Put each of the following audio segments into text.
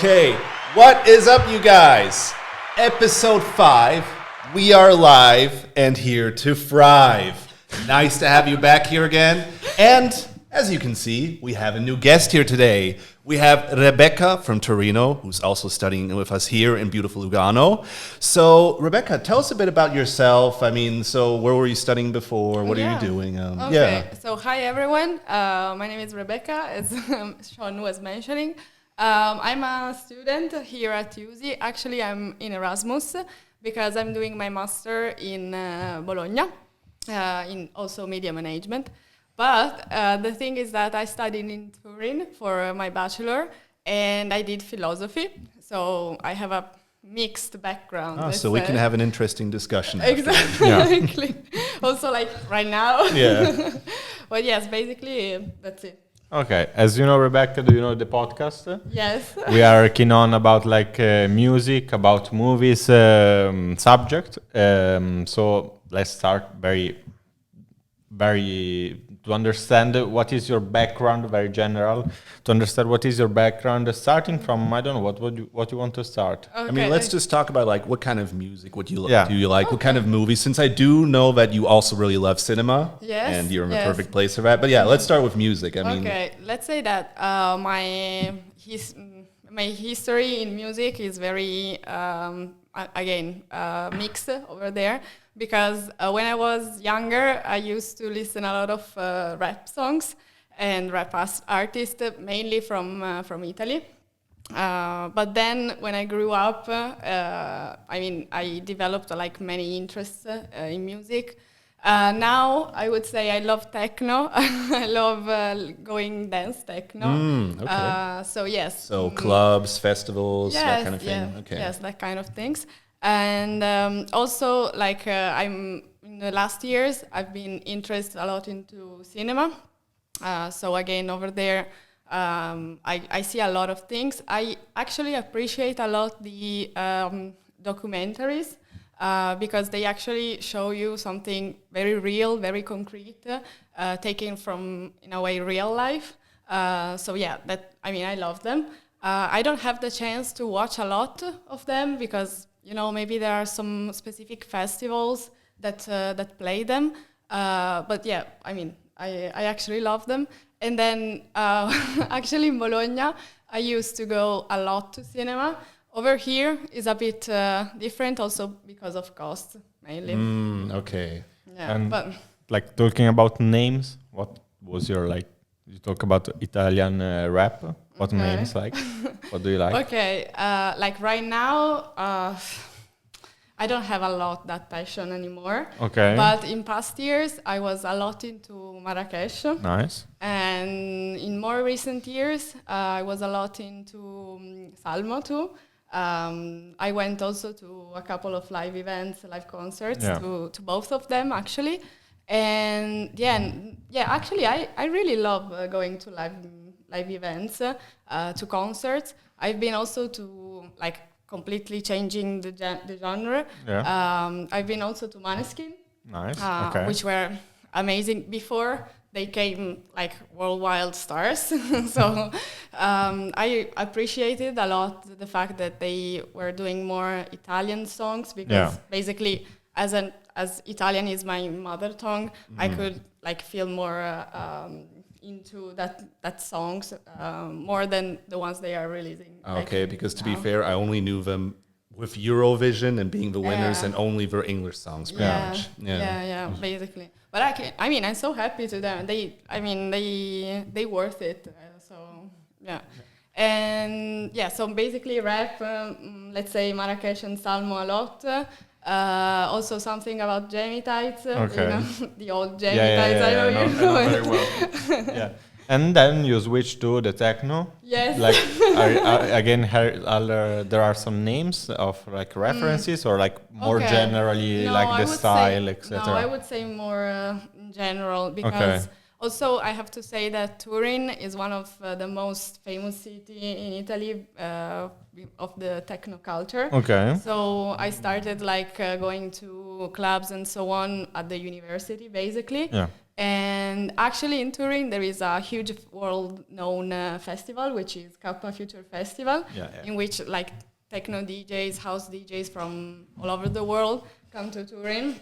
Okay, what is up, you guys? Episode 5. We are live and here to thrive. Nice to have you back here again. And as you can see, we have a new guest here today. We have Rebecca from Torino, who's also studying with us here in beautiful Lugano. So, Rebecca, tell us a bit about yourself. I mean, so where were you studying before? What are you doing? So hi everyone. My name is Rebecca, as Sean was mentioning. I'm a student here at USI. Actually, I'm in Erasmus because I'm doing my master in Bologna, in also media management. But the thing is that I studied in Turin for my bachelor, and I did philosophy. So I have a mixed background. So we can have an interesting discussion. Exactly. Also, like right now. Yeah. But yes, basically that's it. Okay, as you know, Rebecca, do you know the podcast? Yes. We are keen on about music, about movies, subject. So let's start very to understand what is your background, very general. To understand what is your background, starting from I don't know what you want to start. Okay. I mean, let's just talk about like what kind of music do you like? Okay. What kind of movies? Since I do know that you also really love cinema, Yes, and you're in the yes. perfect place for that. But yeah, let's start with music. I mean, Okay, let's say that my history in music is very mixed over there, because when I was younger, I used to listen a lot of rap songs and rap artists, mainly from Italy. But then when I grew up, I developed like many interests in music. Now I would say I love techno. I love going dance techno. Okay. So yes. So clubs, festivals, Yes, that kind of thing. yeah, Okay. yes, that kind of things. And also, I'm in the last years, I've been interested a lot into cinema. So again, over there, I see a lot of things. I actually appreciate a lot the documentaries because they actually show you something very real, very concrete, taken from, in a way, real life. So yeah, I love them. I don't have the chance to watch a lot of them because, maybe there are some specific festivals that play them. But yeah, I actually love them. And then actually in Bologna, I used to go a lot to cinema. Over here is a bit different also because of cost, mainly. Okay. Yeah, And but like talking about names, what was your you talk about Italian rap. What Okay. names like? What do you like? okay, like right now, I don't have a lot that passion anymore. Okay. But in past years, I was a lot into Marrakesh. Nice. And in more recent years, I was a lot into Salmo too. I went also to a couple of live events, live concerts, Yeah. to both of them actually. And actually, I really love going to live events, to concerts. I've been also to completely changing the genre. Yeah. I've been also to Maneskin, Nice. Okay. which were amazing before they came like worldwide stars. So I appreciated a lot the fact that they were doing more Italian songs because basically as Italian is my mother tongue, I could feel more into that songs more than the ones they are releasing. Okay, because to be now. fair, I only knew them with Eurovision and being the winners Yeah. and only their English songs, pretty much. Yeah, basically. But I'm so happy to them. They worth it. So yeah, and yeah. So basically, rap. Let's say Marrakesh and Salmo a lot. Also something about Jamie tights. Okay. The old Jamie tights. I know I you know know very well. Yeah. And then you switch to the techno. Yes. There are some names of references or more Okay. generally No, the I would style, say- etc. No, I would say more in general because also I have to say that Turin is one of the most famous city in Italy of the techno culture. Okay. So I started going to clubs and so on at the university basically. Yeah. And actually in Turin there is a huge world-known festival, which is Kappa Future Festival, in which like techno DJs, house DJs from all over the world come to Turin.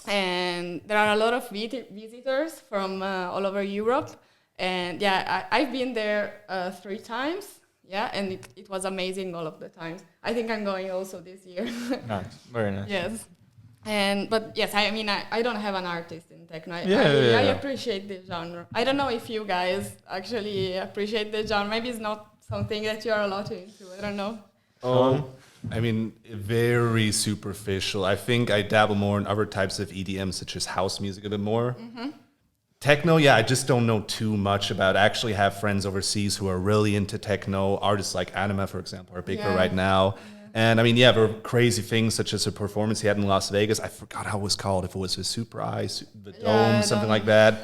And there are a lot of visitors from all over Europe. And I've been there 3 times. Yeah, and it was amazing all of the times. I think I'm going also this year. Nice, very nice. Yes. But yes, I mean, I don't have an artist in techno. I appreciate the genre. I don't know if you guys actually appreciate the genre. Maybe it's not something that you're a lot into. I don't know. Oh, I mean, very superficial. I think I dabble more in other types of EDM, such as house music a bit more. Mm-hmm. Techno, I just don't know too much about. I actually have friends overseas who are really into techno. Artists like Anima, for example, are bigger right now. And I mean, there were crazy things such as a performance he had in Las Vegas. I forgot how it was called. If it was the Super Eye, the Dome, something like that.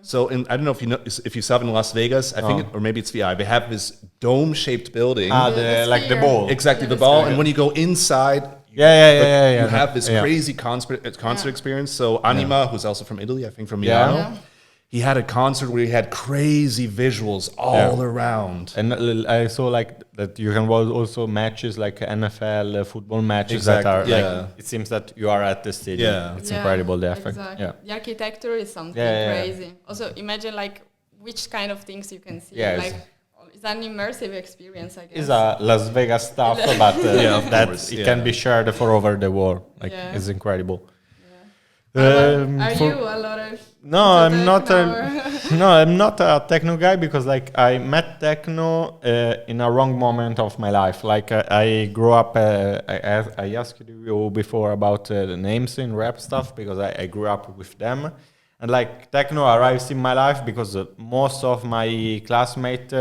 So I don't know if you saw it in Las Vegas. I think, or maybe it's VI. They have this dome-shaped building. The ball. Exactly, the ball. And when you go inside, you have this crazy concert experience. So Anima, who's also from Italy, I think from Milano. He had a concert where he had crazy visuals all around. And I saw like that you can watch also matches like NFL football matches that are like, it seems that you are at the stadium. Yeah. It's incredible, the effect. Exactly. Yeah. The architecture is something crazy. Also imagine like which kind of things you can see. Like it's an immersive experience, I guess. It's a Las Vegas stuff, but it can be shared for over the world. Like it's incredible. Are you a lot of I'm not a techno guy because like I met techno in a wrong moment of my life. Like I grew up. I asked you before about the names in rap stuff because I grew up with them, and like techno arrives in my life because most of my classmates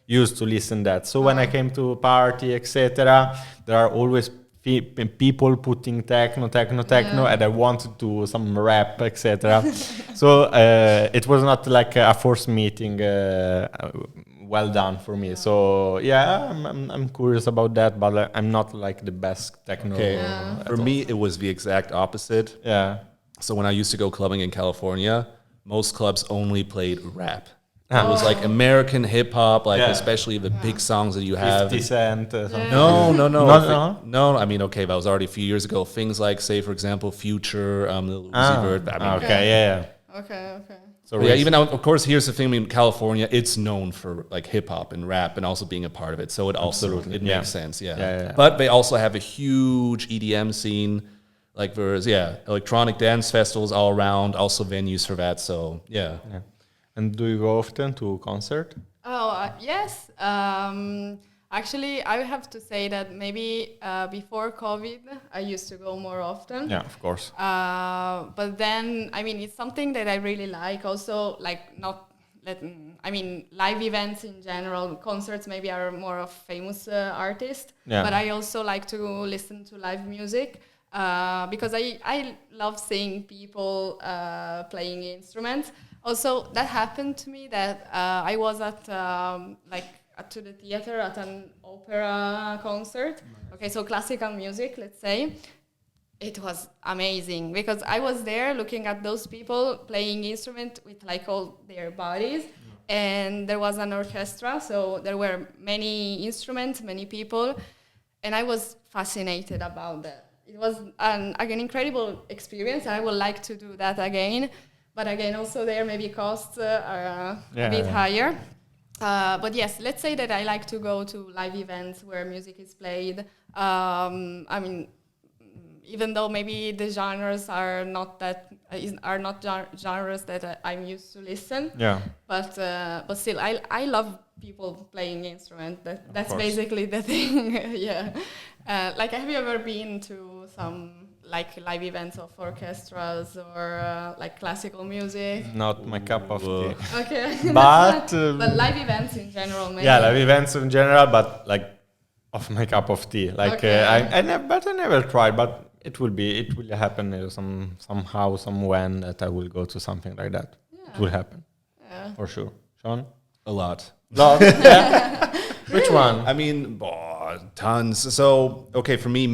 used to listen that. So when I came to party, etc., there are always people putting techno, and I wanted to some rap, etc. So it was not like a forced meeting. Well done for me. So I'm curious about that, but I'm not like the best techno. Okay. For me, it was the exact opposite. Yeah. So when I used to go clubbing in California, most clubs only played rap. It was like American hip hop, like especially the big songs that you have. 50 Cent, something. No. I mean, okay, that was already a few years ago. Things like, say, for example, Future, Little Usiverse. Okay. So even now, of course, here's the thing. I mean, California, it's known for like hip hop and rap, and also being a part of it. So it also makes sense. But they also have a huge EDM scene. Like there's electronic dance festivals all around, also venues for that. So yeah. And do you go often to concert? Yes. Actually, I have to say that maybe before COVID, I used to go more often. Yeah, of course. But then, I mean, it's something that I really like. Also, like live events in general. Concerts maybe are more of famous artists. Yeah. But I also like to listen to live music. Because I love seeing people playing instruments. Also, that happened to me that I was at to the theater at an opera concert. Okay, so classical music, let's say. It was amazing because I was there looking at those people playing instrument with like all their bodies, and there was an orchestra, so there were many instruments, many people, and I was fascinated about that. It was an incredible experience. I would like to do that again. But again, also there maybe costs are a bit higher. But yes, let's say that I like to go to live events where music is played. I mean, even though maybe the genres are not genres that I'm used to listen. Yeah. But still, I love people playing instruments. That's basically the thing. Like, have you ever been to some like live events of orchestras or like classical music? Not my cup of tea. Okay. But live events in general, maybe. Yeah, live events in general, but like of my cup of tea. Like I never tried, but it will happen somehow, somewhen that I will go to something like that. Yeah. It will happen. Yeah. For sure. Sean? A lot. Yeah. Which one? I mean, tons. So, okay, for me,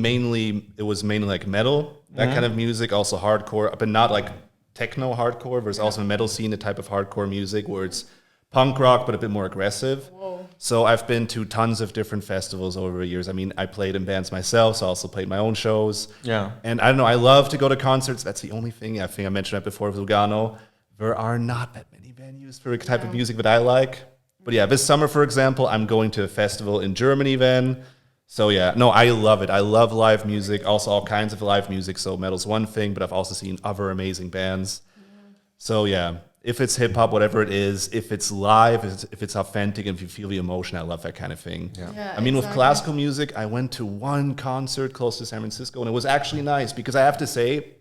it was mainly like metal, that kind of music, also hardcore, but not like techno hardcore. There's also a metal scene, a type of hardcore music where it's punk rock, but a bit more aggressive. Whoa. So I've been to tons of different festivals over the years. I mean, I played in bands myself, so I also played my own shows. Yeah. And I don't know, I love to go to concerts. That's the only thing. I think I mentioned that before with Lugano. There are not that many venues for the type of music that I like. But yeah, this summer, for example, I'm going to a festival in Germany then. So yeah, no, I love it. I love live music, also all kinds of live music. So metal's one thing, but I've also seen other amazing bands. So yeah, if it's hip hop, whatever it is, if it's live, if it's authentic, and if you feel the emotion, I love that kind of thing. Yeah, I mean, with exactly. classical music, I went to one concert close to San Francisco, and it was actually nice because I have to say,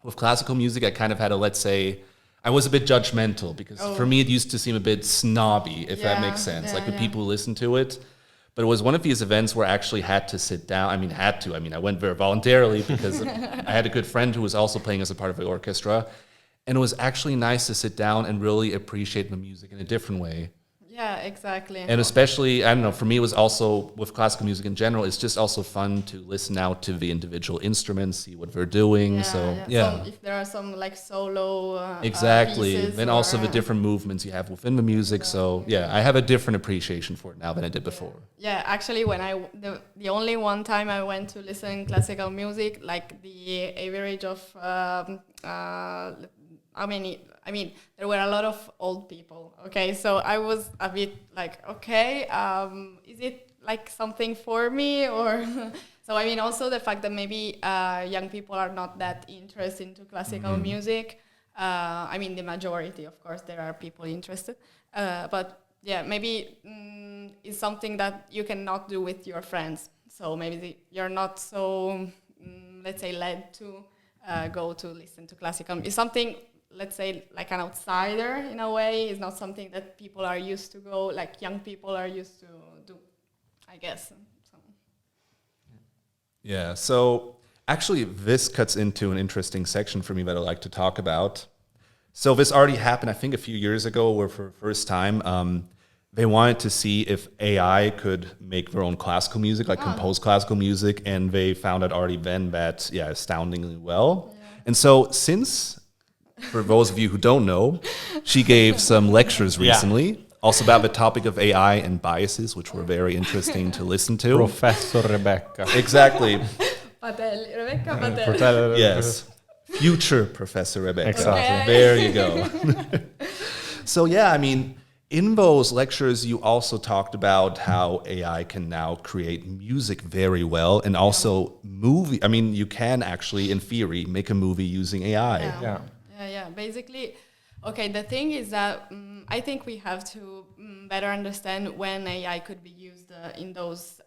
with classical music, I kind of had a, let's say, I was a bit judgmental because for me it used to seem a bit snobby, if that makes sense, like the people who listen to it. But it was one of these events where I actually had to sit down. I mean, I went there voluntarily because I had a good friend who was also playing as a part of the orchestra. And it was actually nice to sit down and really appreciate the music in a different way. Yeah, exactly. And especially, I don't know, for me it was also, with classical music in general, it's just also fun to listen out to the individual instruments, see what they're doing. So If there are some like solo exactly. pieces Then also the different movements you have within the music. So yeah, I have a different appreciation for it now than I did before. Yeah, actually, when the only one time I went to listen classical music, like the average of I mean, there were a lot of old people. Okay, so I was a bit like, okay, is it like something for me or? So I mean, also the fact that maybe young people are not that interested into classical music. I mean, the majority, of course, there are people interested, but yeah, maybe it's something that you cannot do with your friends. So maybe you're not so, let's say, led to go to listen to classical. It's something, let's say, like an outsider in a way. It's not something that people are used to go, like young people are used to do, I guess. So. Yeah, so actually this cuts into an interesting section for me that I'd like to talk about. So this already happened, I think, a few years ago, where for the first time, they wanted to see if AI could make their own classical music, like compose classical music, and they found out already then that, yeah, astoundingly well. Yeah. And so since, for those of you who don't know, she gave some lectures recently, also about the topic of AI and biases, which were very interesting to listen to. Professor Rebecca. Exactly. Rebecca Patelli. Yes. Future Professor Rebecca. Exactly. Okay. There you go. So yeah, I mean, in those lectures, you also talked about how AI can now create music very well, and also movie. I mean, you can actually, in theory, make a movie using AI. Yeah. Basically, okay, the thing is that I think we have to better understand when AI could be used in those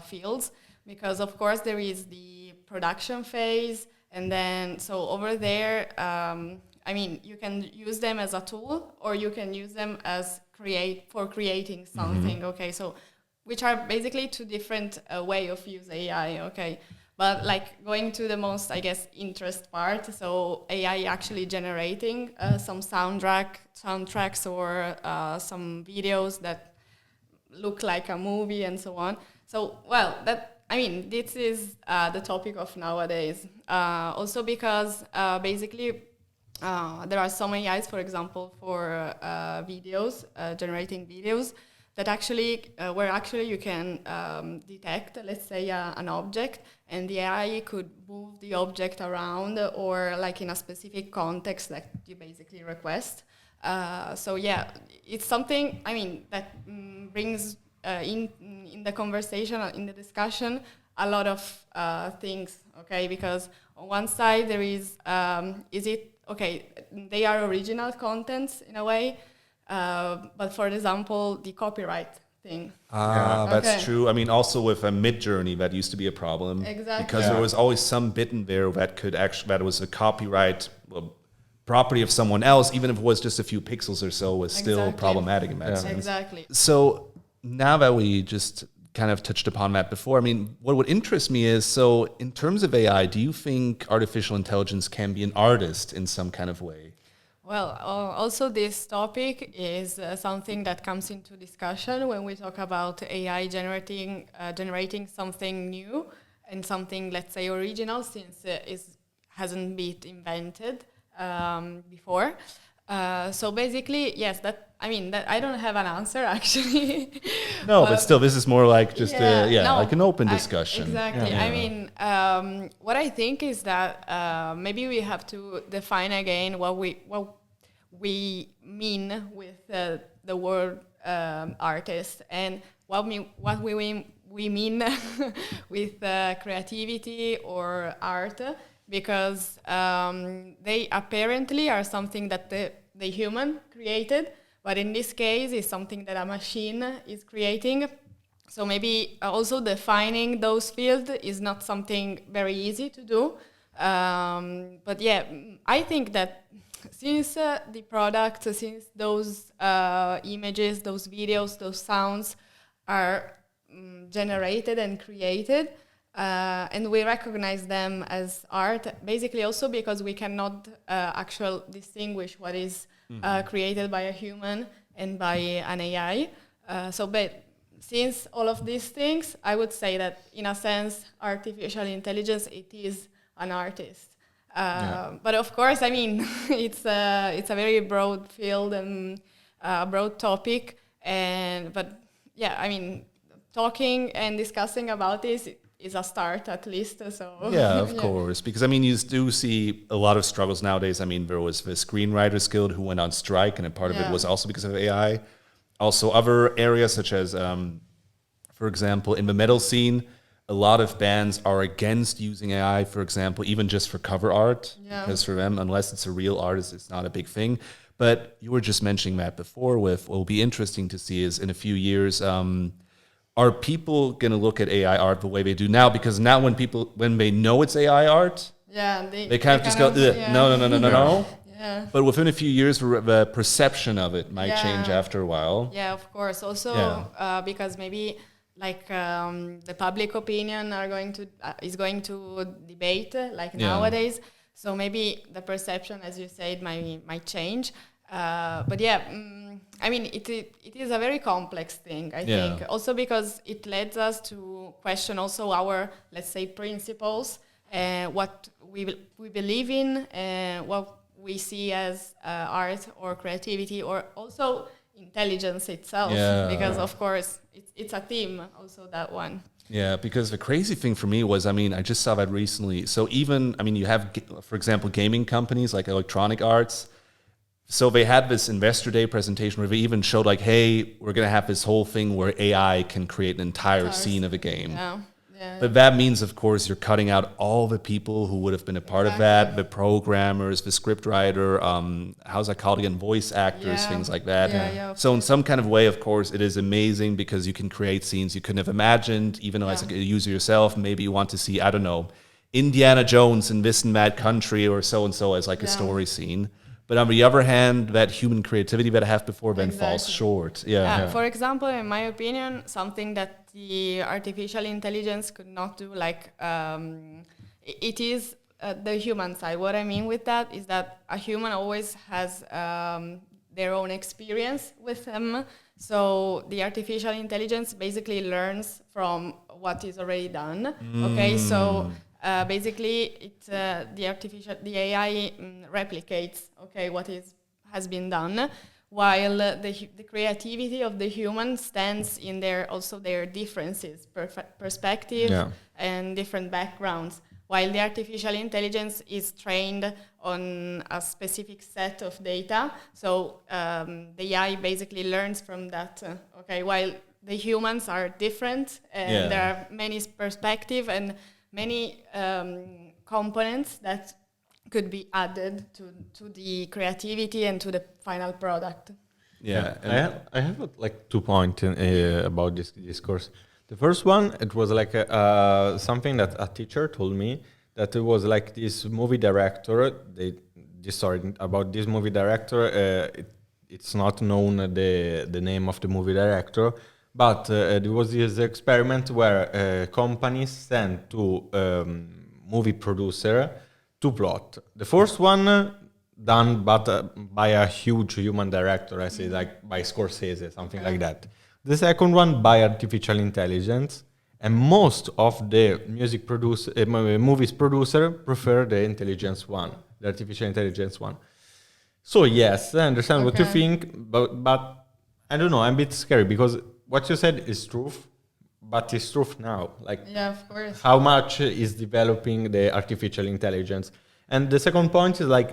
fields, because of course there is the production phase, and then so over there, I mean, you can use them as a tool, or you can use them as creating something. Okay, so which are basically two different way of use AI. Okay. But like going to the most, I guess, interest part, so AI actually generating some soundtracks or some videos that look like a movie and so on. So, well, this is the topic of nowadays. Also because basically there are some AIs, for example, for videos, generating videos, that actually, where actually you can detect, let's say, an object, and the AI could move the object around, or like in a specific context that you basically request. So yeah, it's something, I mean, that brings in the conversation, in the discussion, a lot of things, okay? Because on one side there is okay, they are original contents in a way, but for example, the copyright thing. That's true. I mean, also with a Mid-Journey, that used to be a problem. Exactly. Because there was always some bit in there that could actually, that was a copyright property of someone else, even if it was just a few pixels or so, was still problematic in that sense. Exactly. So now that we just kind of touched upon that before, I mean, what would interest me is, so in terms of AI, do you think artificial intelligence can be an artist in some kind of way? Well, also this topic is something that comes into discussion when we talk about AI generating something new and something, let's say, original, since it hasn't been invented. before. So basically, yes, that I don't have an answer actually. No, but still, this is more like just no, like an open discussion. Exactly. Yeah. I mean, what I think is that maybe we have to define again what we mean with the word artist, and what we mean with creativity or art, because they apparently are something that the human created, but in this case is something that a machine is creating. So maybe also defining those fields is not something very easy to do. But yeah, I think that since the product, since those images, those videos, those sounds are generated and created, and we recognize them as art, basically also because we cannot actually distinguish what is created by a human and by an AI. But since all of these things, I would say that in a sense, artificial intelligence, it is an artist. But of course, I mean, it's a very broad field and broad topic. But yeah, I mean, talking and discussing about this is a start at least. So Yeah, of course. Because, I mean, you do see a lot of struggles nowadays. I mean, there was the Screenwriters Guild who went on strike, and a part of it was also because of AI. Also, other areas such as, for example, in the metal scene, a lot of bands are against using AI, for example, even just for cover art. Because for them, unless it's a real artist, it's not a big thing. But you were just mentioning that before with what will be interesting to see is in a few years, are people going to look at AI art the way they do now? Because now when they know it's AI art, they kind of just go, no. Yeah. But within a few years, the perception of it might change after a while. Yeah, of course. Also, because maybe like the public opinion is going to debate nowadays. So maybe the perception, as you said, might change. But yeah, I mean, it is a very complex thing, I think. Also because it leads us to question also our, let's say, principles, what we believe in, what we see as art or creativity, or also intelligence itself. Because, of course, it's a theme, also that one. Yeah, because the crazy thing for me was, I mean, I just saw that recently. So even, I mean, you have, for example, gaming companies like Electronic Arts. So they had this Investor Day presentation where they even showed like, hey, we're going to have this whole thing where AI can create an entire scene of a game. Yeah. But that means, of course, you're cutting out all the people who would have been a part of that, the programmers, the script writer, how's that called again, voice actors, things like that. So in some kind of way, of course, it is amazing because you can create scenes you couldn't have imagined, even though as a user yourself, maybe you want to see, I don't know, Indiana Jones in this and that country or so-and-so as like a story scene. But on the other hand, that human creativity that I have before then falls short. For example, in my opinion, something that the artificial intelligence could not do, like it is the human side. What I mean with that is that a human always has their own experience with them. So the artificial intelligence basically learns from what is already done. Okay, so basically, the AI replicates what has been done, while the creativity of the human stands in their differences, perspective, and different backgrounds. While the artificial intelligence is trained on a specific set of data, so the AI basically learns from that. While the humans are different, and there are many perspectives and many components that could be added to the creativity and to the final product. I have like 2 points about this discourse. The first one, it was like something that a teacher told me, that it was like this movie director. About this movie director. It's not known the name of the movie director. But there was this experiment where companies sent to movie producer to plot. The first one done by a huge human director, I say like by Scorsese, something like that. The second one by artificial intelligence, and most of the movies producer prefer the intelligence one. the artificial intelligence one. So yes, I understand what you Okay. think, but I don't know. I'm a bit scary because what you said is truth, but it's truth now. Like Yeah, of course. how much is developing the artificial intelligence. And the second point is like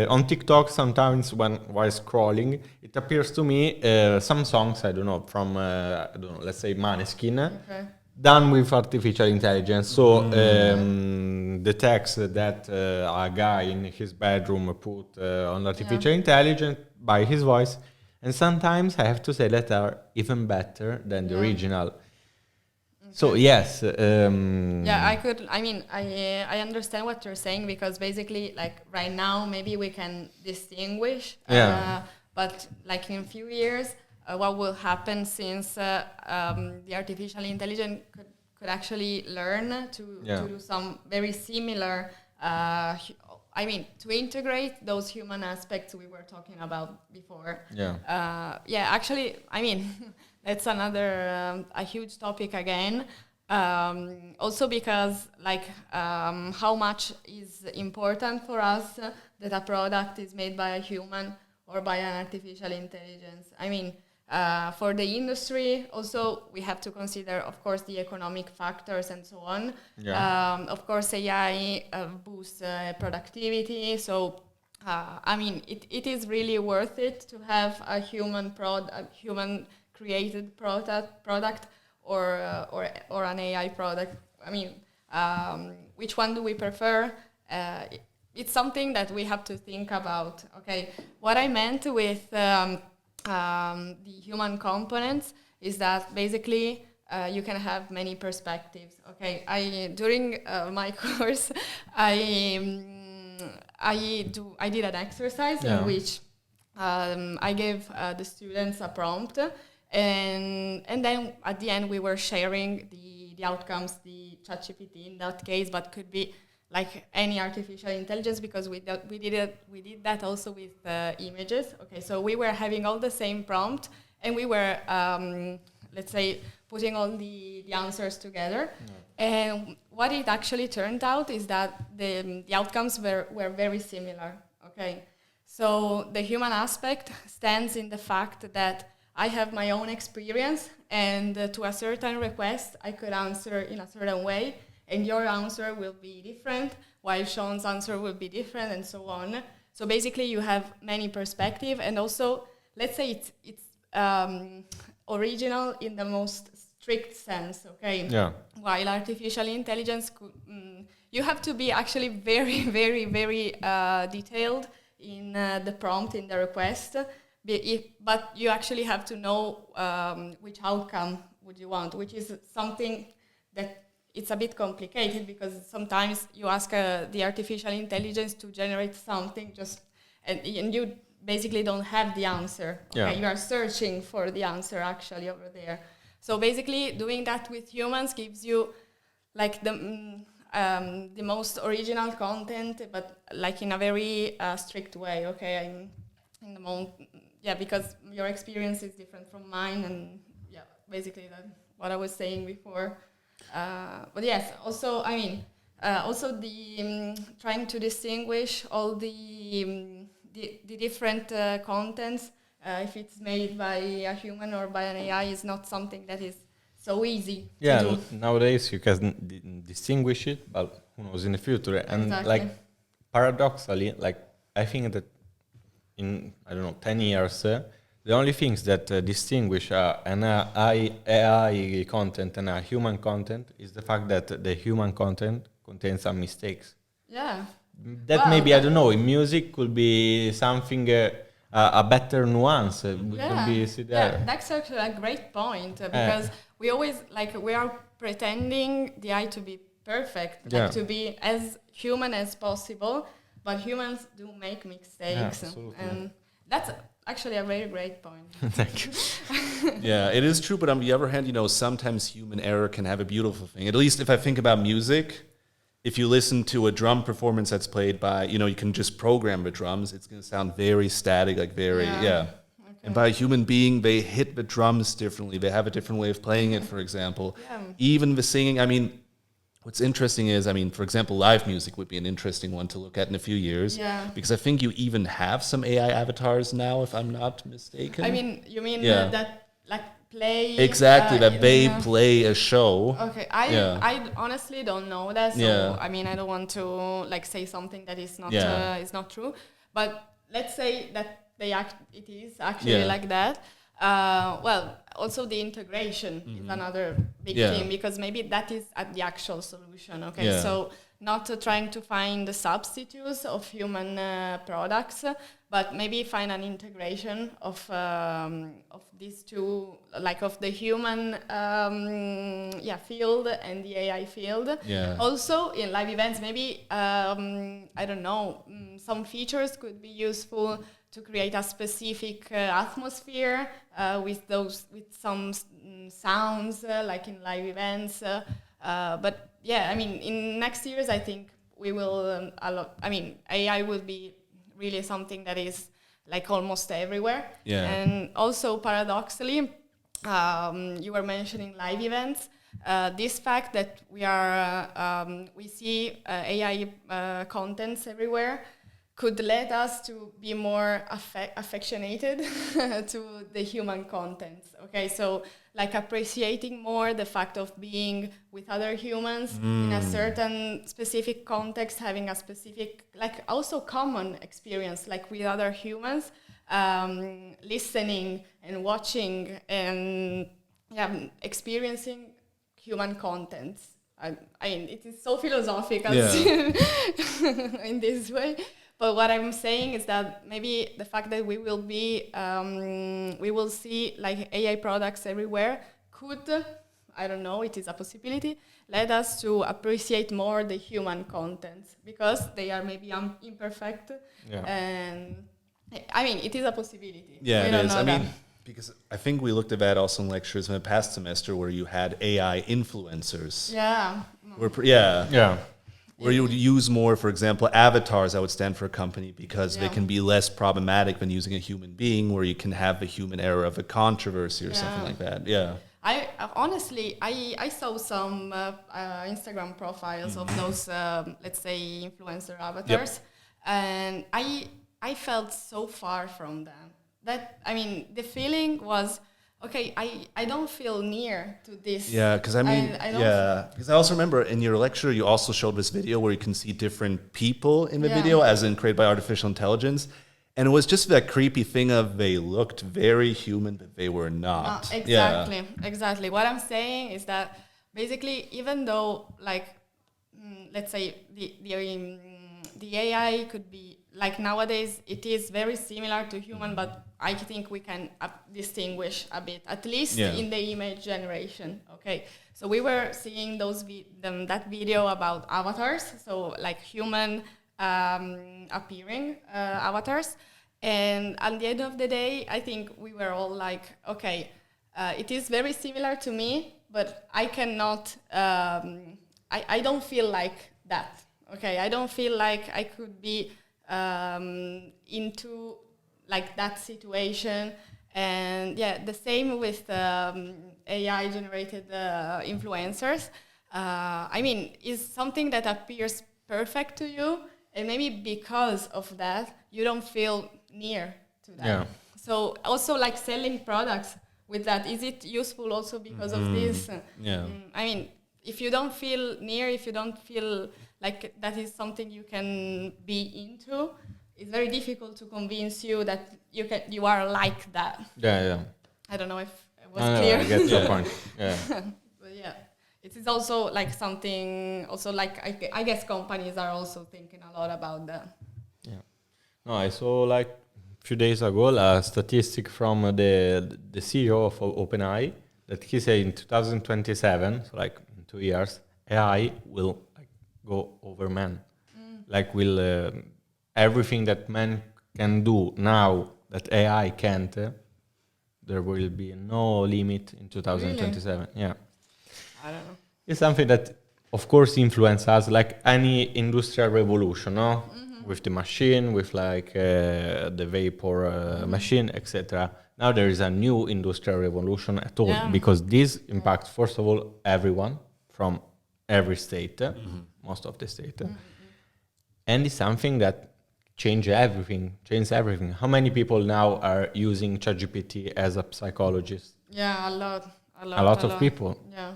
on TikTok sometimes while scrolling, it appears to me some songs I don't know from I don't know, let's say Maneskin, Okay. done with artificial intelligence. So the text that a guy in his bedroom put on artificial intelligence by his voice, and sometimes I have to say that are even better than the Yeah. original. So yes, Yeah, I understand what you're saying because basically, like right now, maybe we can distinguish. Yeah. But like in a few years, what will happen since the artificial intelligence could actually learn to do some very similar. To integrate those human aspects we were talking about before. Actually, that's another a huge topic again. Also because how much is important for us that a product is made by a human or by an artificial intelligence. For the industry, also we have to consider, of course, the economic factors and so on. Of course, AI boosts productivity. So, it is really worth it to have a human created product or an AI product. Which one do we prefer? It's something that we have to think about. Okay, what I meant with the human components is that basically you can have many perspectives. Okay, during my course I did an exercise in which I gave the students a prompt, and then at the end we were sharing the outcomes, the ChatGPT in that case, but could be like any artificial intelligence because we did that also with images. Okay, so we were having all the same prompt, and we were let's say putting all the answers together. And what it actually turned out is that the outcomes were very similar. Okay, so the human aspect stands in the fact that I have my own experience, and to a certain request I could answer in a certain way, and your answer will be different, while Sean's answer will be different, and so on. So basically you have many perspectives, and also let's say it's original in the most strict sense, okay? Yeah. While artificial intelligence, you have to be actually very, very, very detailed in the prompt, in the request, but you actually have to know which outcome would you want, which is something that it's a bit complicated because sometimes you ask the artificial intelligence to generate something and you basically don't have the answer. Okay, you are searching for the answer actually over there. So basically, doing that with humans gives you like the most original content, but like in a very strict way. Okay, because your experience is different from mine, and basically that's what I was saying before. But yes, also also the trying to distinguish all the different contents, if it's made by a human or by an AI, is not something that is so easy to do. Nowadays you can distinguish it, but who knows in the future? And Exactly. like paradoxically, like I think that in 10 years, the only things that distinguish an AI content and a human content is the fact that the human content contains some mistakes. Yeah. That Well, maybe, I don't know, in music could be something, a better nuance. We can be see there. Yeah, that's actually a great point because we always, we are pretending the AI to be perfect, to be as human as possible, but humans do make mistakes. And that's actually a very great point. Thank you. Yeah, it is true, but on the other hand, sometimes human error can have a beautiful thing. At least if I think about music, if you listen to a drum performance that's played by, you can just program the drums, it's going to sound very static, Okay. And by a human being, they hit the drums differently. They have a different way of playing it, for example. Yeah. Even the singing, what's interesting is, I mean, for example, live music would be an interesting one to look at in a few years. Yeah. Because I think you even have some AI avatars now, if I'm not mistaken. I mean, you mean Yeah. that like play Exactly, that in, they play a show. Okay, Yeah. I honestly don't know that, so Yeah. I mean I don't want to like say something that is not Yeah. is not true. But let's say that it is actually Yeah. like that. Well, also the integration is another big Yeah. thing, because maybe that is at the actual solution. Okay, Yeah. so not trying to find the substitutes of human products, but maybe find an integration of these two, like of the human field and the AI field. Yeah. Also in live events, maybe I don't know, some features could be useful to create a specific atmosphere with some sounds like in live events. But yeah, I mean, in next years, I think we will AI will be really something that is like almost everywhere. Yeah. And also paradoxically, you were mentioning live events. This fact that we see AI contents everywhere could lead us to be more affectionated to the human contents. Okay, so like appreciating more the fact of being with other humans in a certain specific context, having a specific, like also common experience, like with other humans, listening and watching and experiencing human contents. I mean, it is so philosophical in this way. But what I'm saying is that maybe the fact that we will see like AI products everywhere could, I don't know, it is a possibility, lead us to appreciate more the human content, because they are maybe imperfect. Yeah. And I mean, it is a possibility. Yeah, We it don't is. know I that. mean, because I think we looked at that also in lectures in the past semester where you had AI influencers. Yeah. Yeah. Where you would use more, for example, avatars that would stand for a company because they Yeah. can be less problematic than using a human being, where you can have the human error of a controversy or something Yeah. like that. Yeah. I honestly, I saw some Instagram profiles of those, let's say, influencer avatars, and I felt so far from them. That, I mean, the feeling was, okay, I don't feel near to this. Yeah, because I mean, I don't because I also remember in your lecture you also showed this video where you can see different people in the Yeah. video, as in created by artificial intelligence, and it was just that creepy thing of they looked very human, but they were not. Exactly. What I'm saying is that basically, even though, like, let's say the AI could be like nowadays, it is very similar to human, but I think we can distinguish a bit, at least in the image generation. Okay, so we were seeing that video about avatars, so like human appearing avatars, and at the end of the day, I think we were all like, okay, it is very similar to me, but I cannot. I don't feel like that. Okay, I don't feel like I could be into like that situation. And yeah, the same with AI generated influencers. I mean, is something that appears perfect to you, and maybe because of that you don't feel near to that. Yeah. So also like selling products with that, is it useful also because of this? Yeah. I mean, if you don't feel near, if you don't feel like that is something you can be into, it's very difficult to convince you that you are like that. Yeah. I don't know if it was No, clear. I get your point. Yeah. But yeah, it is also like something. Also, like I guess companies are also thinking a lot about that. Yeah. No, I saw like a few days ago a statistic from the CEO of OpenAI that he said in 2027, so like in 2 years, AI will like go over man. Like will everything that man can do now that AI can't, there will be no limit in 2027. Yeah. I don't know. It's something that, of course, influences us like any industrial revolution, no? With the machine, with like the vapor machine, etc. Now there is a new industrial revolution at all, Yeah. because this impacts, first of all, everyone, from every state, most of the state. And it's something that changes everything. How many people now are using ChatGPT as a psychologist? Yeah, a lot. A lot of people. Yeah.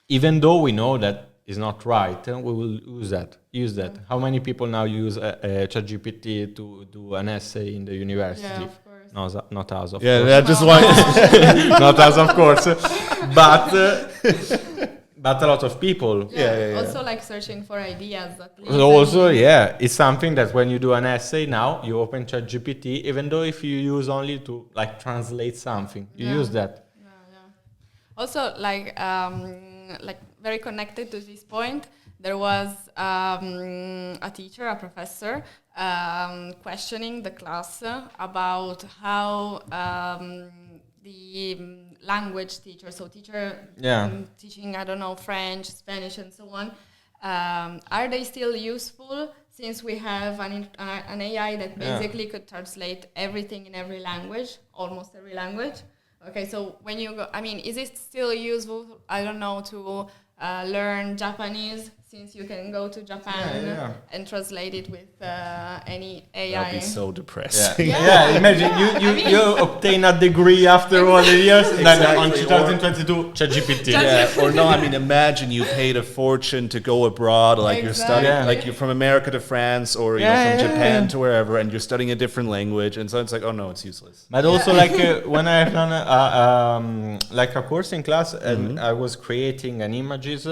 Even though we know that is not right, we will use that. How many people now use ChatGPT to do an essay in the university? Yeah, of course. No, not us, of Yeah, course. that just one. Not us, of course. But a lot of people. Yeah. Also, like searching for ideas. At least. Also, it's something that when you do an essay now, you open ChatGPT, even though if you use only to like translate something, you use that. Also, like very connected to this point, there was a teacher, a professor, questioning the class about how the language teacher, so teaching, I don't know, French, Spanish, and so on, are they still useful since we have an AI that basically could translate everything in every language, almost every language? Okay, so when you go, I mean, is it still useful, I don't know, to learn Japanese, since you can go to Japan and translate it with any AI? That'd be so depressing. Imagine you obtain a degree after all the years, and then on Exactly. 2022, ChatGPT. Yeah, or no, I mean, imagine you paid a fortune to go abroad, like you're studying, like you're from America to France, or you know, from Japan to wherever, and you're studying a different language, and so it's like, oh no, it's useless. But also, like when I have done like a course in class, and I was creating an images,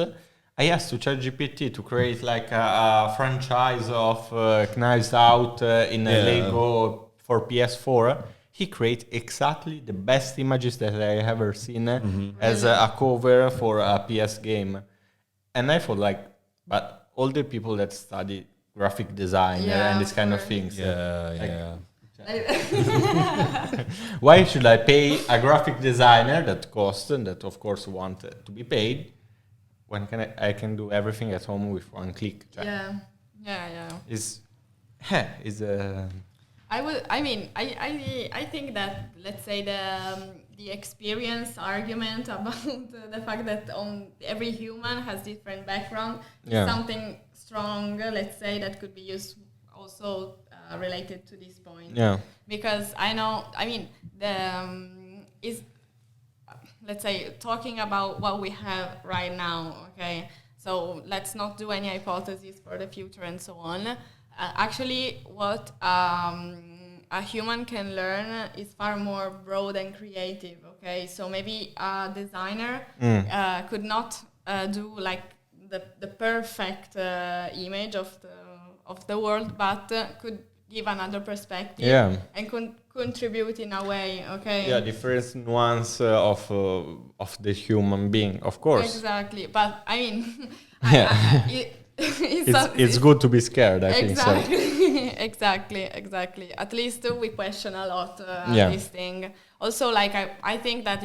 I asked to ChatGPT to create like a franchise of Knives Out in a Lego for PS4. He created exactly the best images that I ever seen as a cover for a PS game. And I thought like, but all the people that study graphic design and this kind of things. Why should I pay a graphic designer that costs and that of course want to be paid when I can do everything at home with one click? I think that, let's say, the experience argument about the fact that every human has different background is something strong, let's say, that could be used also related to this point. Because I know, I mean, let's say, talking about what we have right now, okay? So let's not do any hypotheses for the future and so on. Actually, what a human can learn is far more broad and creative, okay? So maybe a designer could not do like the perfect image of the world, but could give another perspective and contribute in a way, okay? Yeah, different nuance of the human being, of course. Exactly, but I mean, it's good to be scared, I think so. Exactly. At least we question a lot this thing. Also, like I think that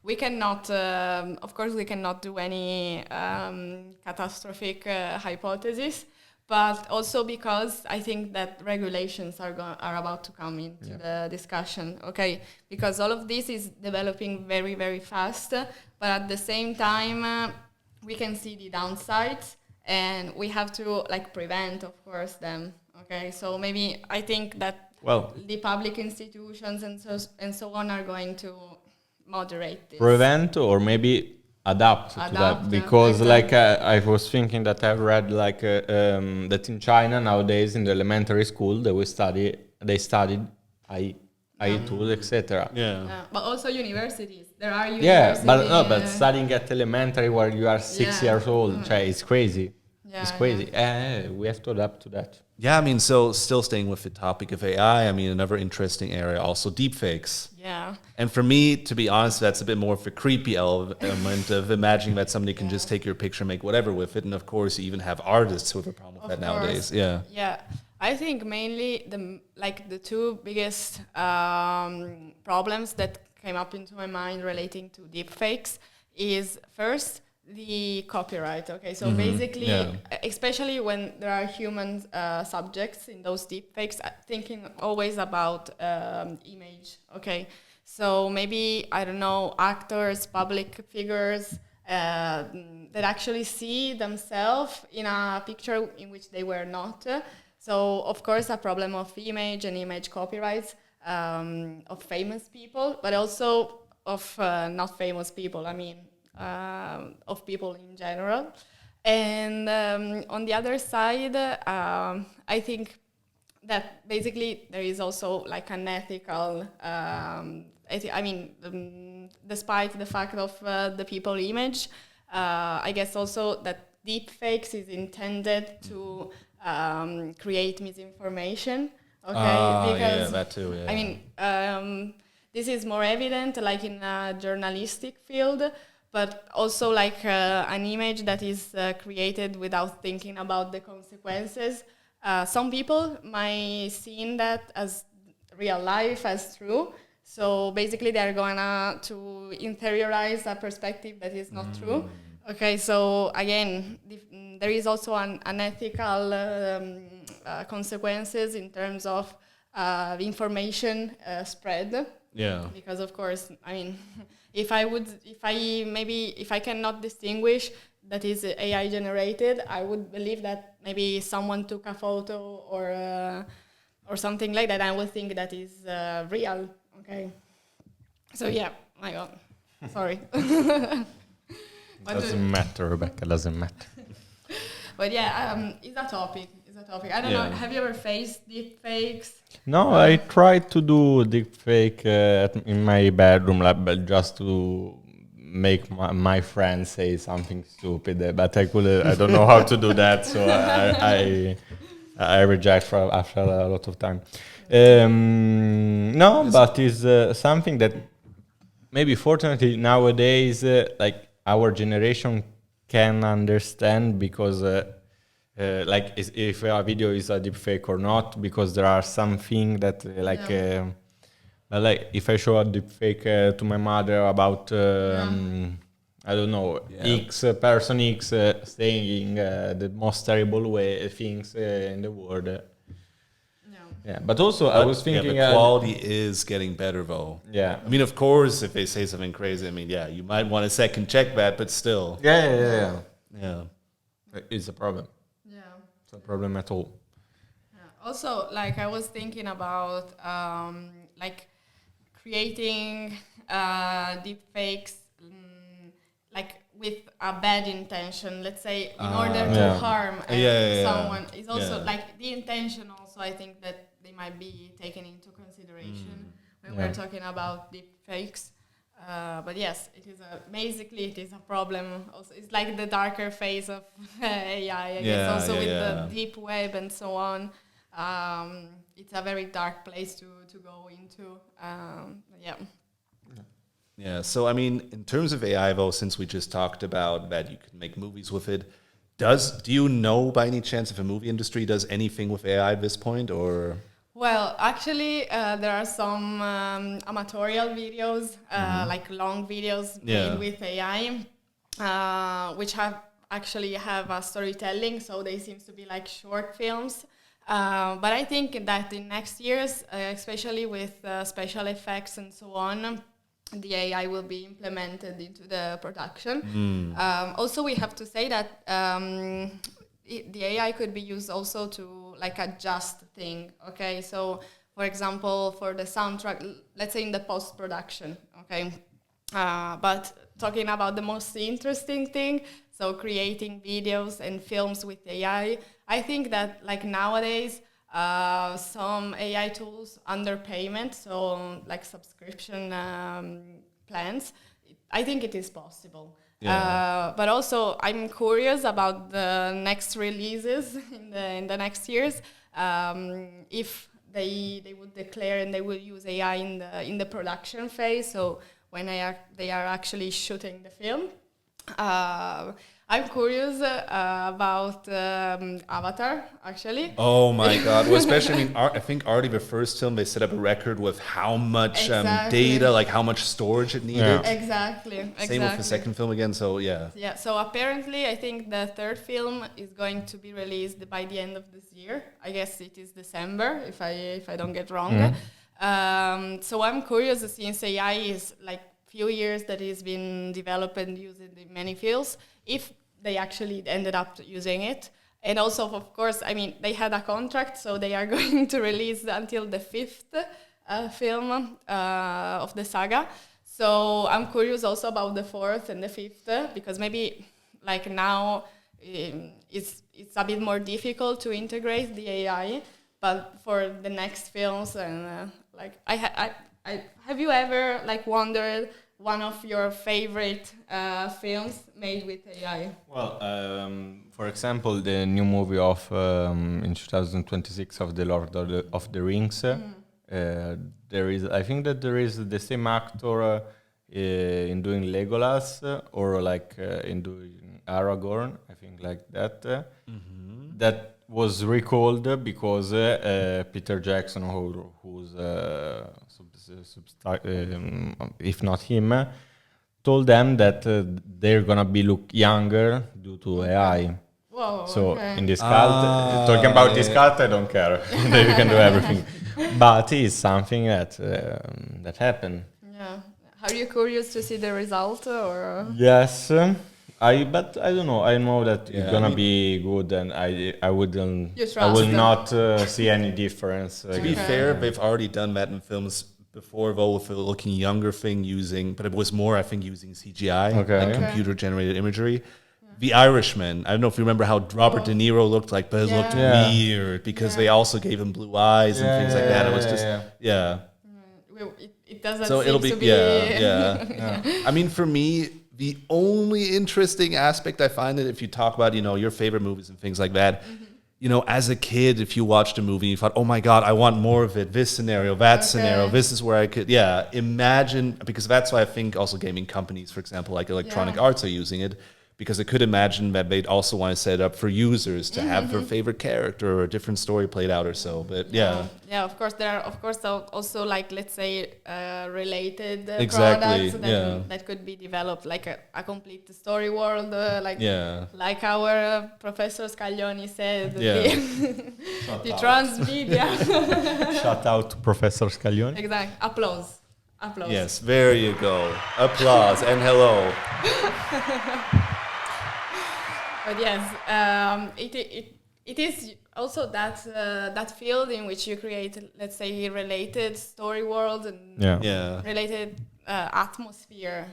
we cannot, of course, we cannot do any catastrophic hypothesis. But also because I think that regulations are about to come into the discussion, okay? Because all of this is developing very, very fast, but at the same time, we can see the downsides, and we have to like prevent, of course, them, okay? So maybe I think that the public institutions and so on are going to moderate this. Prevent or maybe adapt to that, because like I was thinking that I've read like that in China nowadays in the elementary school they studied AI tools, etc. But also universities. There are universities. But studying at elementary where you are 6 years old, it's crazy. It's crazy. We have to adapt to that. Yeah, I mean, so still staying with the topic of AI, I mean, another interesting area, also deepfakes. Yeah. And for me, to be honest, that's a bit more of a creepy element of imagining that somebody can just take your picture, make whatever with it. And of course, you even have artists who have a problem with that nowadays. Yeah. I think mainly the two biggest problems that came up into my mind relating to deepfakes is first, the copyright, okay? So basically, especially when there are human subjects in those deepfakes, thinking always about image, okay? So maybe, I don't know, actors, public figures that actually see themselves in a picture in which they were not. So, of course, a problem of image and image copyrights of famous people, but also of not famous people, I mean, of people in general. And on the other side, I think that basically there is also like an ethical, despite the fact of the people image, I guess also that deepfakes is intended to create misinformation. Okay, because that too. Yeah. I mean, this is more evident like in a journalistic field, but also like an image that is created without thinking about the consequences. Some people might see that as real life, as true. So basically, they're gonna to interiorize a perspective that is not true. Okay, so again, there is also an ethical consequences in terms of information spread. Yeah. Because of course, I mean, if I cannot distinguish that is AI generated, I would believe that maybe someone took a photo or something like that. I would think that is real. Okay. So yeah, my God, sorry. Doesn't matter, Rebecca. Doesn't matter. But yeah, it's a topic. It's a topic. I don't know. Have you ever faced deep fakes? No, I tried to do deepfake in my bedroom, like, but just to make my friend say something stupid. But I could, I don't know how to do that, so I reject after a lot of time. No, but it's something that maybe fortunately nowadays, like our generation can understand because. Like if a video is a deepfake or not, because there are some things that like if I show a deepfake to my mother about I don't know X person X saying the most terrible way things in the world. Yeah, but also I was thinking the quality is getting better though. Yeah, I mean, of course, if they say something crazy, I mean, yeah, you might want to second check that, but still, yeah. It's a problem. It's a problem at all. Also, like I was thinking about like creating deep fakes like with a bad intention, let's say in order to harm someone. It's also like the intention also, I think that they might be taken into consideration when we're talking about deep fakes. But yes, it is basically it is a problem. Also, it's like the darker phase of AI. I guess also with the deep web and so on. It's a very dark place to go into. Yeah. So I mean, in terms of AI, though, since we just talked about that, you can make movies with it. Do you know by any chance if a movie industry does anything with AI at this point, or? Well, actually, there are some amatorial videos, like long videos made with AI, which have a storytelling, so they seem to be like short films. But I think that in next years, especially with special effects and so on, the AI will be implemented into the production. Also, we have to say that the AI could be used also to like adjust thing. Okay, so for example, for the soundtrack, let's say in the post-production. Okay, but talking about the most interesting thing, so creating videos and films with AI, I think that like nowadays some AI tools under payment, so like subscription plans, I think it is possible. But also, I'm curious about the next releases in the next years. If they would declare and they will use AI in the production phase, so when they are actually shooting the film. I'm curious about Avatar, actually. Oh my God! Well, especially, I mean, I think already the first film they set up a record with how much data, like how much storage it needed. Yeah. Exactly. Same with the second film again. So yeah. Yeah. So apparently, I think the third film is going to be released by the end of this year. I guess it is December, if I don't get wrong. So I'm curious since AI is like few years that it's been developed and used in many fields, if they actually ended up using it. And also, of course, I mean, they had a contract, so they are going to release until the fifth film of the saga. So I'm curious also about the fourth and the fifth, because maybe like now it's a bit more difficult to integrate the AI, but for the next films and like I have you ever like wondered one of your favorite films made with AI? Well, for example, the new movie of in 2026 of the Lord of the Rings. There is, I think that there is the same actor in doing Legolas or like in doing Aragorn. I think like that. That was recalled because Peter Jackson, who's if not him, told them that they're gonna be look younger due to AI. Whoa, So okay. in this cult, talking about this cult, I don't care. They can do everything, but it's something that happened. Yeah. Are you curious to see the result or? Yes, but I don't know. I know that Yeah, it's gonna I mean- be good, and I wouldn't. You I will trust? not see any difference. To be fair, they've already done that in films before, though, with a looking younger thing using, but it was more, I think, using CGI, Okay. like Okay. computer-generated imagery. The Irishman, I don't know if you remember how Robert De Niro looked like, but it looked Yeah. weird because they also gave him blue eyes and things like that. It was just, yeah. Well, it doesn't So seem it'll be, to be. yeah. I mean, for me, the only interesting aspect I find that if you talk about, your favorite movies and things like that, as a kid, if you watched a movie and you thought, oh my God, I want more of it, this scenario, that scenario, this is where I could, imagine, because that's why I think also gaming companies, for example, like Electronic Arts are using it, because I could imagine that they'd also want to set it up for users to have their favorite character or a different story played out or so. But yeah. Yeah, of course, there are, of course, also like, let's say, related Exactly, products that could be developed, like a complete story world, like Yeah. like our Professor Scaglioni said, Yeah. the transmedia. Shout out to Professor Scaglioni. Exactly. Applause. Yes, there you go. Applause and hello. But yes, it is also that field in which you create, let's say, related story world and Yeah. related atmosphere.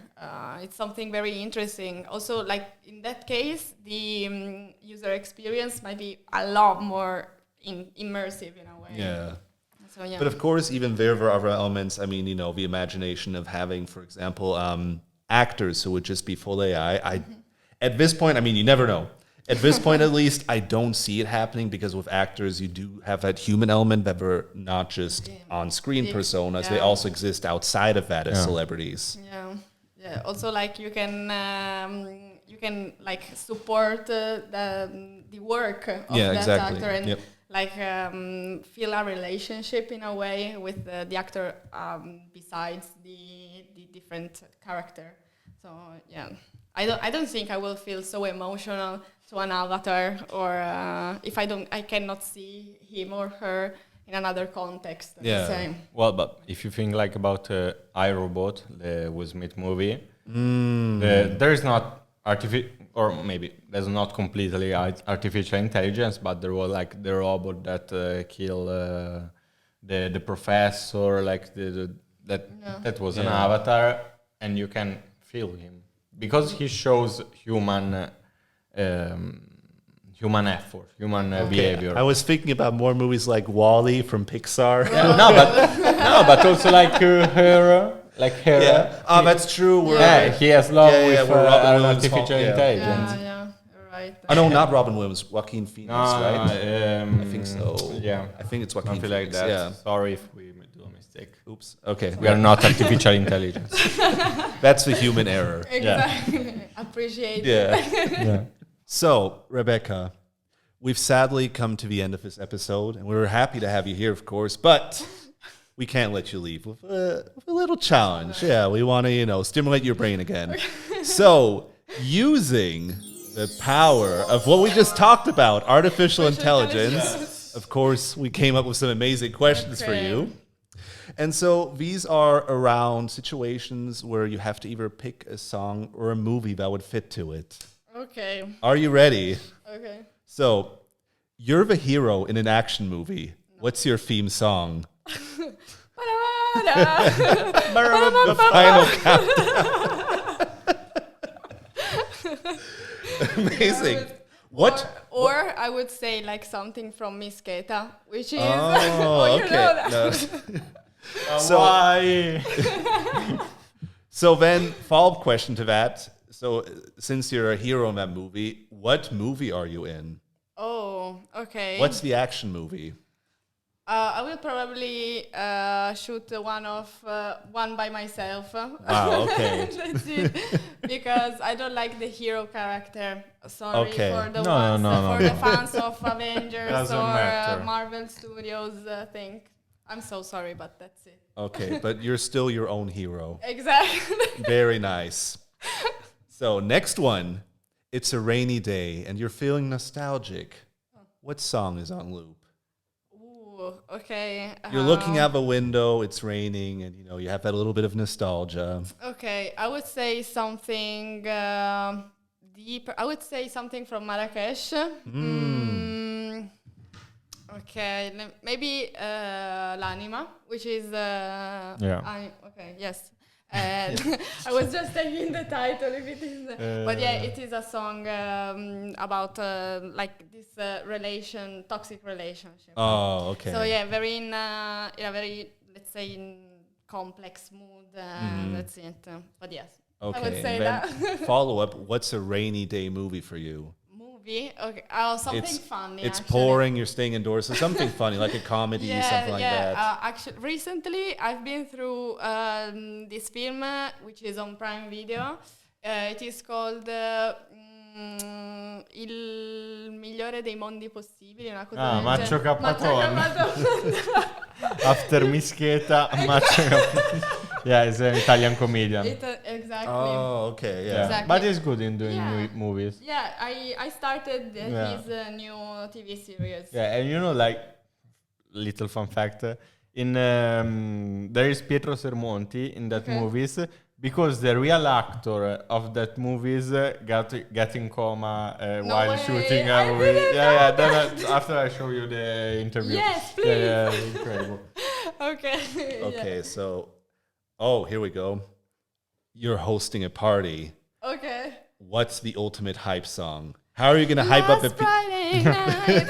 It's something very interesting. Also, like in that case, the user experience might be a lot more immersive in a way. Yeah. So yeah. But of course, even there are other elements. I mean, the imagination of having, for example, actors who would just be full AI. At this point, I mean, you never know. At this point, at least, I don't see it happening because with actors, you do have that human element that we're not just on-screen personas. They also exist outside of that as celebrities. Yeah. Also, like you can like support the work of that actor and like feel a relationship in a way with the actor besides the different character. So yeah, I don't think I will feel so emotional to an avatar, or if I cannot see him or her in another context. Yeah. Same. Well, but if you think like about iRobot, the Will Smith movie, there is not or maybe there's not completely artificial intelligence, but there was like the robot that killed the professor, like that was an avatar, and you can feel him because he shows human effort, human behavior. I was thinking about more movies like WALL-E from Pixar. But also like her. Yeah. Oh, that's true. He has love with where Robin Williams artificial intelligence. Yeah, right. Oh no, not Robin Williams. Joaquin Phoenix, right? I think so. Yeah, I think it's Joaquin something like Phoenix. that. Yeah. Sorry if we do a mistake. Oops. Okay. We are not artificial intelligence. That's the human error. Exactly. Appreciate. Yeah. So, Rebecca, we've sadly come to the end of this episode, and we're happy to have you here, of course, but we can't let you leave with a little challenge. Yeah, we want to, stimulate your brain again. So, using the power of what we just talked about, artificial intelligence, of course, we came up with some amazing questions for you. And so these are around situations where you have to either pick a song or a movie that would fit to it. Okay. Are you ready? Okay. So, you're the hero in an action movie. What's your theme song? The final countdown. Amazing. What? Or I would say like something from Miss Keta, which is Oh, you okay. know that. No. So- Why? So then, follow-up question to that. So, since you're a hero in that movie, what movie are you in? Oh, okay. What's the action movie? I will probably shoot one by myself. Wow, okay. That's it. Because I don't like the hero character. Sorry Okay. for the No, ones no, no, for no. the fans of Avengers Doesn't or matter. Marvel Studios thing. I'm so sorry, but that's it. Okay, but you're still your own hero. Exactly. Very nice. So, next one. It's a rainy day and you're feeling nostalgic. What song is on loop? Ooh, okay. You're looking out the window, it's raining, and you have that little bit of nostalgia. Okay, I would say something deeper. I would say something from Marrakesh. Okay, maybe L'Anima, which is okay, yes. And I was just taking the title if it is, but yeah, it is a song about like this toxic relationship. Oh, okay. So yeah, very in a very, let's say, in complex mood. That's it. But yes, Okay. I would say and that. then follow up. What's a rainy day movie for you? Movie. Okay. Oh, something It's funny. It's actually. pouring. You're staying indoors. So something funny, like a comedy, something like that. Actually, recently I've been through this film which is on Prime Video. It is called Il migliore dei mondi possibili. Una cosa del Maccio genere. Capatone. Capatone. After Mischeta, Maccio Capatone. Yeah, it's an Italian comedian. Exactly. Oh, okay, yeah. Exactly. But he's good in doing Yeah. movies. Yeah, I started Yeah. his new TV series. Yeah, and like, little fun fact, there is Pietro Sermonti in that Okay. movies because the real actor of that movies got in coma No while way. shooting I a movie. didn't know Yeah. that. Then after I show you the interview. Yes, please. Yeah, incredible. Okay. Okay, so, here we go. You're hosting a party. Okay. What's the ultimate hype song? How are you going to hype up the people? Friday night.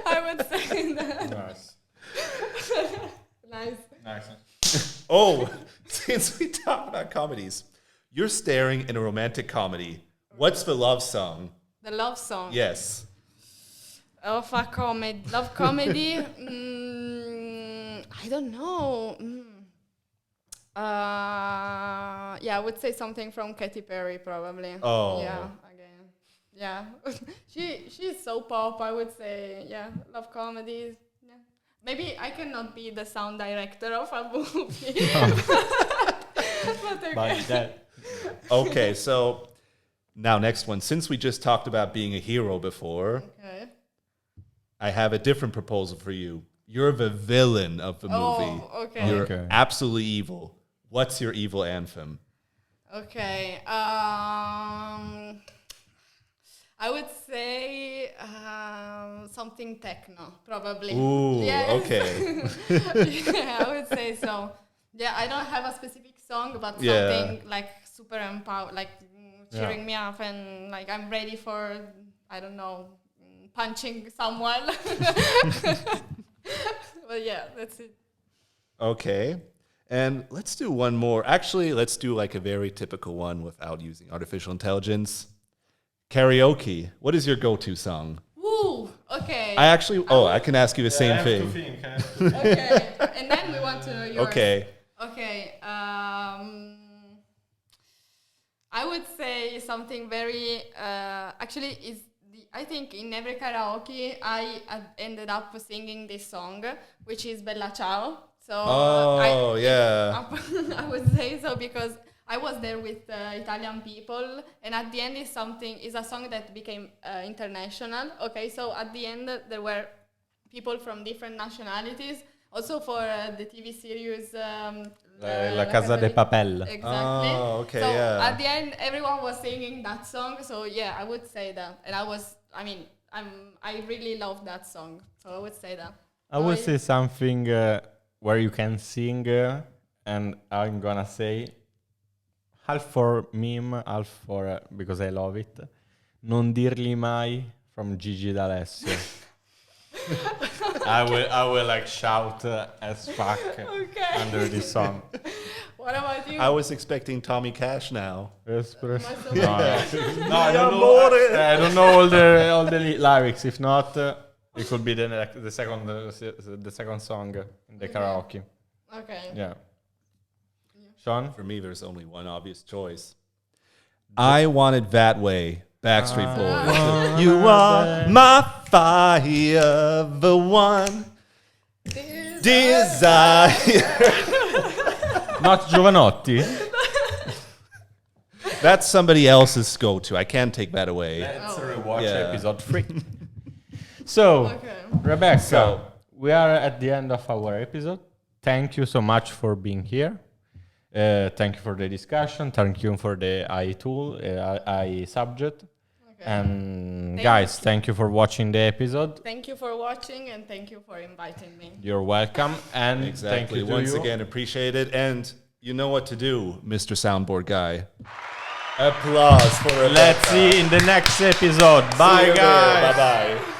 I would say that. Nice. Oh, since we talk about comedies, you're staring in a romantic comedy. What's the love song? The love song. Yes. Of a love comedy. I don't know. Yeah, I would say something from Katy Perry probably. Oh. Yeah, again. Yeah. she's so pop, I would say. Yeah, love comedies. Yeah. Maybe I cannot be the sound director of a movie. But okay. But that, Okay, so now next one. Since we just talked about being a hero before, Okay. I have a different proposal for you. You're the villain of the movie. Oh, okay. You're Okay. absolutely evil. What's your evil anthem? Okay. I would say something techno, probably. Ooh, Yes. okay. Yeah, I would say so. Yeah, I don't have a specific song, but Yeah. something like super empowered, like cheering me up, and like I'm ready for, I don't know, punching someone. But yeah, that's it. Okay. And let's do one more. Actually, let's do like a very typical one without using artificial intelligence. Karaoke. What is your go-to song? Woo! Okay. I can ask you the same thing. Okay. And then we want to know yours. Okay. Okay. I would say something very. Actually, I think in every karaoke I ended up singing this song, which is Bella Ciao. So yeah. I would say so because I was there with Italian people, and at the end is a song that became international. Okay, so at the end there were people from different nationalities. Also for the TV series La Casa de Papel. Exactly. Oh, okay, so yeah. at the end, everyone was singing that song. So yeah, I would say that. And I really love that song. So I would say that. I would say something where you can sing, and I'm gonna say half for meme, half for because I love it. Non dirgli mai from Gigi D'Alessio. I will like shout as fuck under this song. What about you? I was expecting Tommy Cash now. No, No, I don't know. I don't know all the lyrics. If not, it could be the second song in the karaoke. Okay. Yeah. Sean? For me, there's only one obvious choice. I wanted that way. Backstreet Boys. You are my fire, the one desire. Not Giovanotti? That's somebody else's go-to. I can't take that away. Let's rewatch Yeah. episode 3. So, Okay. Rebecca, we are at the end of our episode. Thank you so much for being here. Thank you for the discussion. Thank you for the AI tool, AI subject. Okay. And guys, thank you for watching the episode. Thank you for watching and thank you for inviting me. You're welcome. And Exactly. thank you to Once you. again, appreciate it. And you know what to do, Mr. Soundboard Guy. Applause for Rebecca. Let's see in the next episode. Bye, guys. Bye-bye.